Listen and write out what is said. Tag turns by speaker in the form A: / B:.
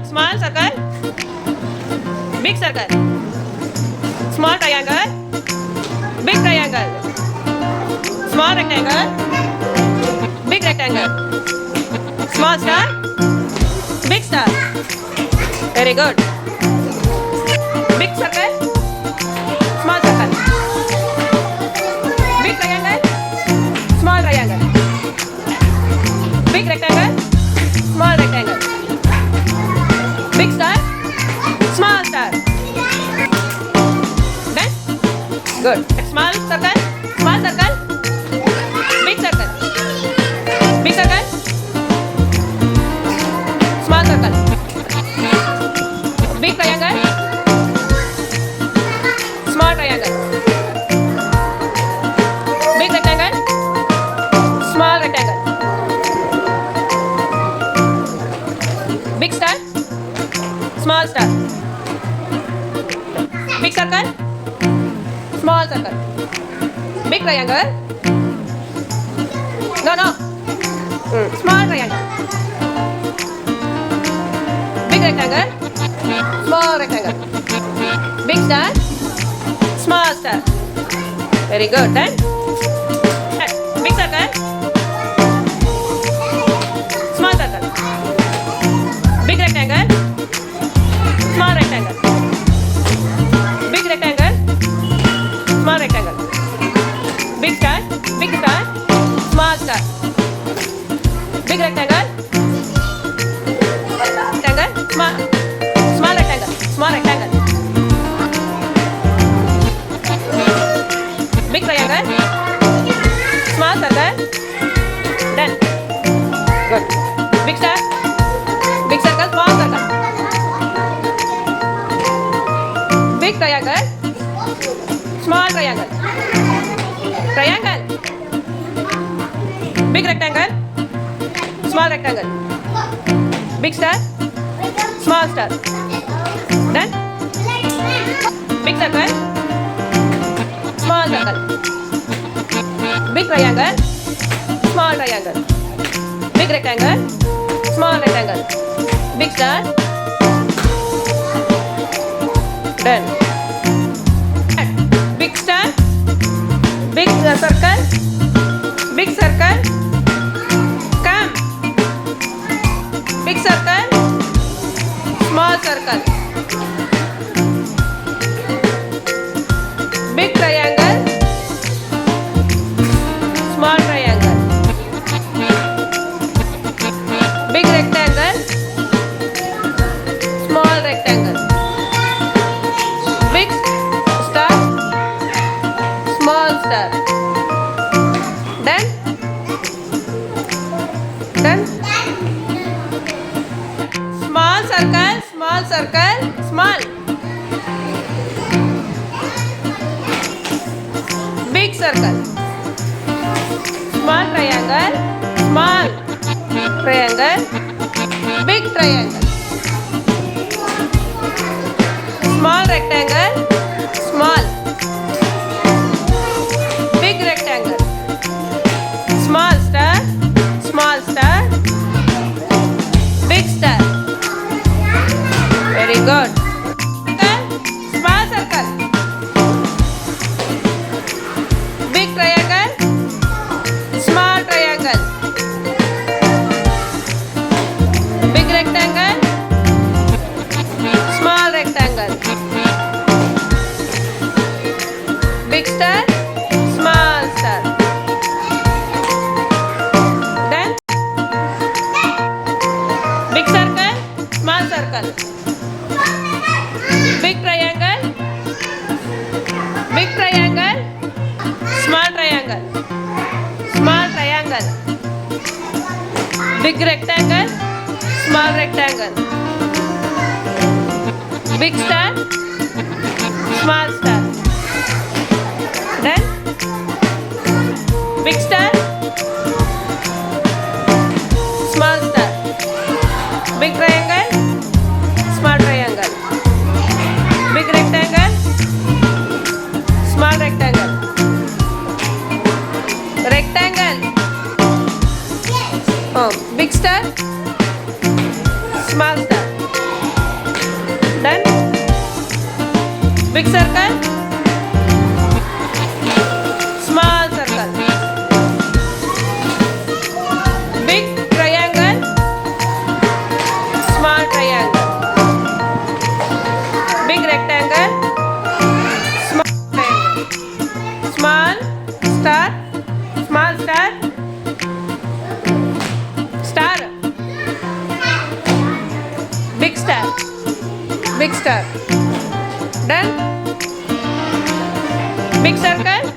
A: small circle, big circle, small triangle, big triangle, small rectangle, big rectangle, small star, big star. Very good. Big circle, small circle, big triangle, small triangle, big rectangle, small rectangle, big star, small star. Done? Good. Small circle, big circle, big circle, small circle, big triangle, small triangle, big rectangle, small rectangle, big star, small star, big circle, small circle, big triangle, no, small triangle, big rectangle, small rectangle, big star, small star. Very good. Then big circle, small circle, big rectangle, small rectangle, big rectangle, small rectangle, big star, small star, big rectangle, small rectangle, small rectangle, big triangle, small circle. Done. Good. Big star, big circle, small circle, big triangle, small triangle, triangle, big rectangle, small rectangle, big star, small star. Done. Big circle, small circle, big triangle, small triangle, big rectangle, small rectangle, big star. Done. Big star, big circle, big circle, come, big circle, small circle, big triangle, small triangle, big rectangle, small rectangle, big star, small star. Done? Done? Small circle, small. Big circle, small triangle, big triangle, small rectangle, small, big rectangle, small star, big star. Very good. Small circle, big triangle, small triangle, big rectangle, small rectangle, big star, small star. Done? Big circle, small circle, big triangle, small triangle, big rectangle, small rectangle, big star, small star. Done? Big star, small star, big triangle, small triangle, big rectangle, small rectangle, big star, small star, Big circle. Small circle. Big triangle. Small triangle. Big rectangle. Small triangle. Small star. Small star. Star. Big star. Big star. Done. Big circle.